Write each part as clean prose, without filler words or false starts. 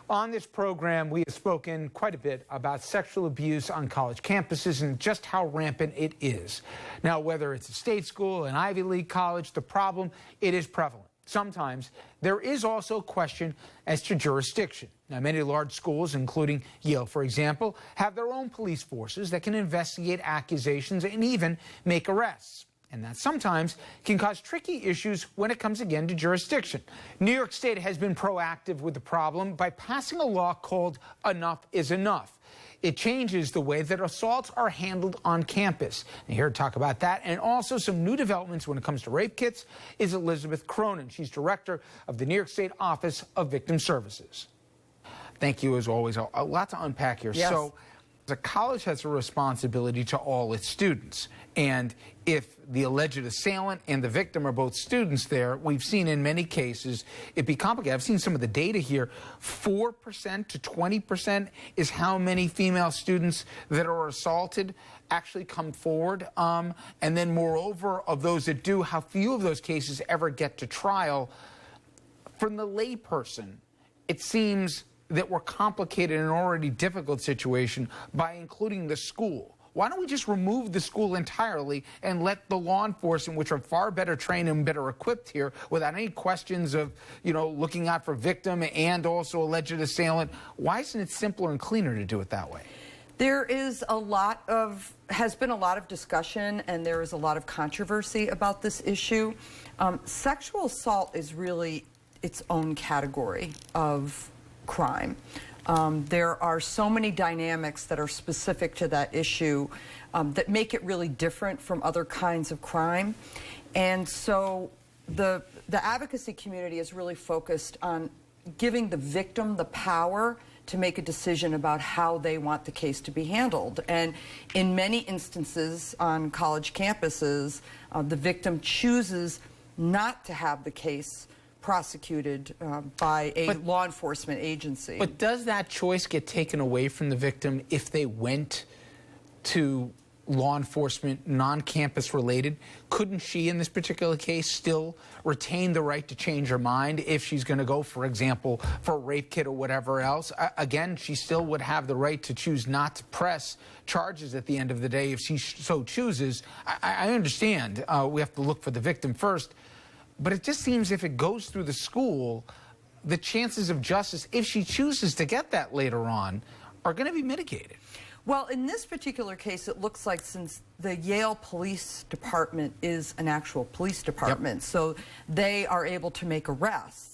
On this program, we have spoken quite a bit about sexual abuse on college campuses and just how rampant it is. Now, whether it's a state school, an Ivy League college, the problem, it is prevalent. Sometimes there is also a question as to jurisdiction. Now, many large schools, including Yale, for example, have their own police forces that can investigate accusations and even make arrests. And that sometimes can cause tricky issues when it comes again to jurisdiction. New York State has been proactive with the problem by passing a law called Enough is Enough. It changes the way that assaults are handled on campus. And here to talk about that and also some new developments when it comes to rape kits is Elizabeth Cronin. She's director of the New York State Office of Victim Services. Thank you, as always. A lot to unpack here. Yes. So, the college has a responsibility to all its students. And if the alleged assailant and the victim are both students there, we've seen in many cases it be complicated. I've seen some of the data here. 4% to 20% is how many female students that are assaulted actually come forward. And then moreover, of those that do, how few of those cases ever get to trial. From the layperson, it seems that we're complicated an already difficult situation by including the school. Why don't we just remove the school entirely and let the law enforcement, which are far better trained and better equipped here, without any questions of, looking out for victim and also alleged assailant? Why isn't it simpler and cleaner to do it that way? There is has been a lot of discussion, and there is a lot of controversy about this issue. Sexual assault is really its own category of crime. There are so many dynamics that are specific to that issue that make it really different from other kinds of crime. And so the advocacy community is really focused on giving the victim the power to make a decision about how they want the case to be handled. And in many instances on college campuses, the victim chooses not to have the case prosecuted by a law enforcement agency. But does that choice get taken away from the victim if they went to law enforcement non-campus related? Couldn't she, in this particular case, still retain the right to change her mind if she's going to go, for example, for a rape kit or whatever else? Again, she still would have the right to choose not to press charges at the end of the day if she so chooses. I understand we have to look for the victim first. But it just seems if it goes through the school, the chances of justice, if she chooses to get that later on, are going to be mitigated. Well, in this particular case, it looks like since the Yale Police Department is an actual police department, so they are able to make arrests,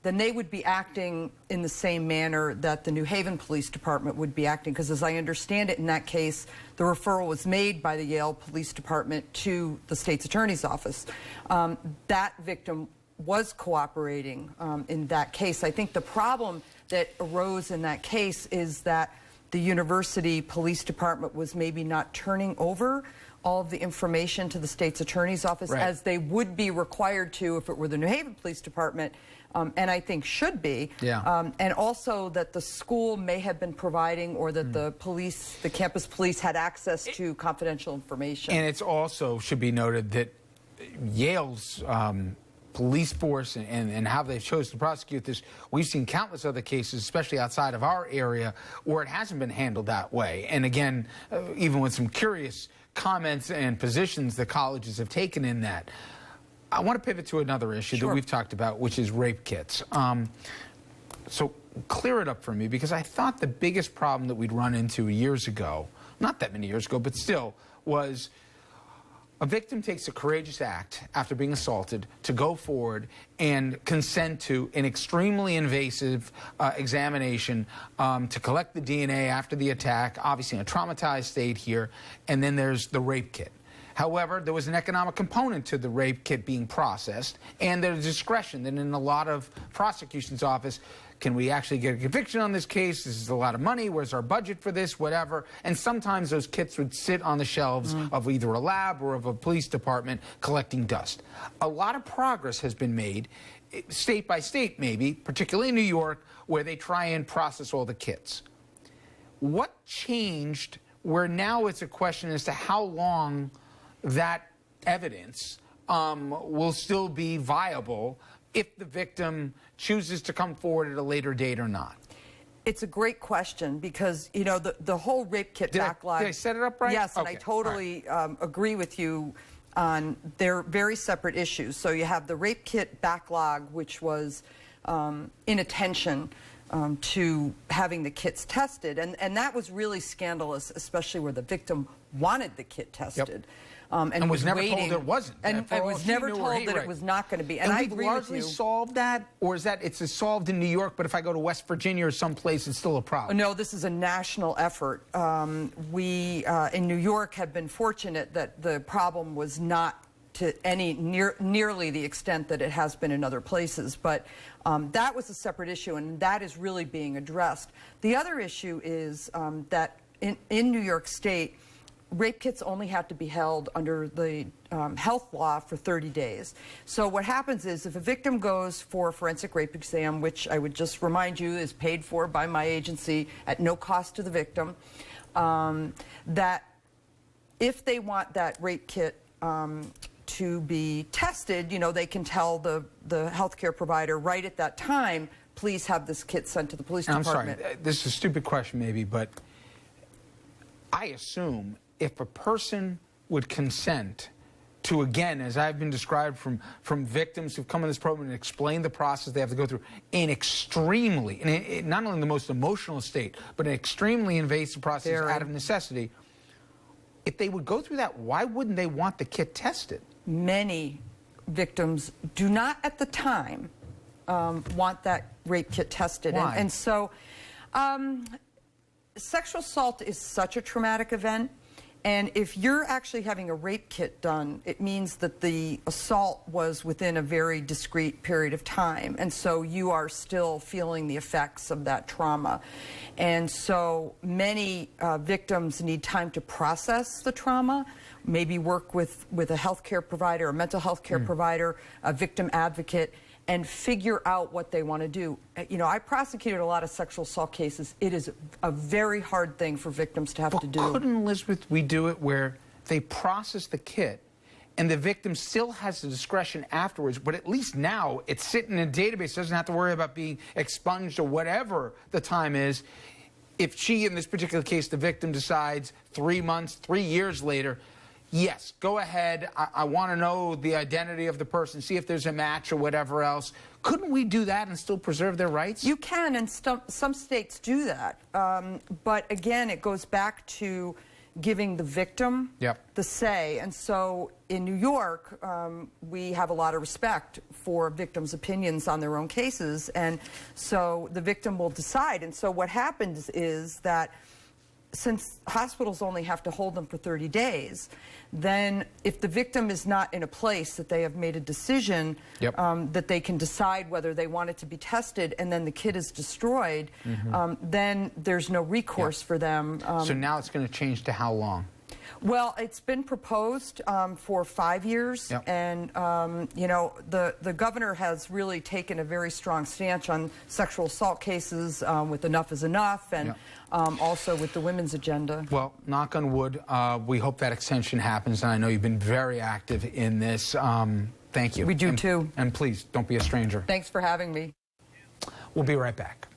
then they would be acting in the same manner that the New Haven Police Department would be acting, because as I understand it, in that case, the referral was made by the Yale Police Department to the state's attorney's office. That victim was cooperating in that case. I think the problem that arose in that case is that the university police department was maybe not turning over all of the information to the state's attorney's office as they would be required to if it were the New Haven Police Department, and I think should be. And also that the school may have been providing, or that the campus police had access to confidential information. And it's also should be noted that Yale's police force and how they've chosen to prosecute this, we've seen countless other cases, especially outside of our area, where it hasn't been handled that way. And again, even with some curious comments and positions the colleges have taken in that. I want to pivot to another issue that we've talked about, which is rape kits. So clear it up for me, because I thought the biggest problem that we'd run into years ago, not that many years ago, but still, was a victim takes a courageous act after being assaulted to go forward and consent to an extremely invasive examination to collect the DNA after the attack, obviously in a traumatized state here, and then there's the rape kit. However, there was an economic component to the rape kit being processed, and there's discretion that in a lot of prosecution's office, can we actually get a conviction on this case? This is a lot of money. Where's our budget for this? Whatever. And sometimes those kits would sit on the shelves of either a lab or of a police department collecting dust. A lot of progress has been made, state by state maybe, particularly in New York, where they try and process all the kits. What changed where now it's a question as to how long that evidence will still be viable if the victim chooses to come forward at a later date or not? It's a great question because, you know, the whole rape kit backlog. Did I set it up right? Yes, and Okay. I totally agree with you on they're very separate issues. So you have the rape kit backlog, which was inattention to having the kits tested. And that was really scandalous, especially where the victim wanted the kit tested. Yep. And was never waiting, told there wasn't. and was never told that it was not going to be. And I we've agree with largely you. solved that, or is that it's solved in New York, but if I go to West Virginia or someplace, it's still a problem? No, this is a national effort. We in New York have been fortunate that the problem was not to any nearly the extent that it has been in other places, but that was a separate issue, and that is really being addressed. The other issue is that in New York State, rape kits only have to be held under the health law for 30 days. So what happens is if a victim goes for a forensic rape exam, which I would just remind you is paid for by my agency at no cost to the victim, that if they want that rape kit to be tested, you know, they can tell the healthcare provider right at that time, please have this kit sent to the police department. I'm sorry, this is a stupid question maybe, but I assume if a person would consent to, again, as I've been described from victims who've come in this program and explained the process they have to go through, in extremely, not only the most emotional state, but an extremely invasive process out of necessity, if they would go through that, why wouldn't they want the kit tested? Many victims do not at the time want that rape kit tested. Why? And so sexual assault is such a traumatic event. And if you're actually having a rape kit done, it means that the assault was within a very discrete period of time. And so you are still feeling the effects of that trauma. And so many victims need time to process the trauma, maybe work with a healthcare provider, a mental health care provider, a victim advocate, and figure out what they want to do. You know, I prosecuted a lot of sexual assault cases. It is a very hard thing for victims to have to do. Couldn't, Elizabeth, we do it where they process the kit and the victim still has the discretion afterwards, but at least now it's sitting in a database, doesn't have to worry about being expunged or whatever the time is. If she, in this particular case, the victim decides 3 months, 3 years later, yes, go ahead. I want to know the identity of the person, see if there's a match or whatever else. Couldn't we do that and still preserve their rights? You can, and some states do that. But again, it goes back to giving the victim the say. And so in New York, we have a lot of respect for victims' opinions on their own cases. And so the victim will decide. And so what happens is that since hospitals only have to hold them for 30 days, then if the victim is not in a place that they have made a decision that they can decide whether they want it to be tested and then the kit is destroyed, then there's no recourse for them. So now it's going to change to how long? Well, it's been proposed for 5 years, and you know, the governor has really taken a very strong stance on sexual assault cases with Enough is Enough, and also with the women's agenda. Well, knock on wood, we hope that extension happens, and I know you've been very active in this. Thank you. We do too. And please, don't be a stranger. Thanks for having me. We'll be right back.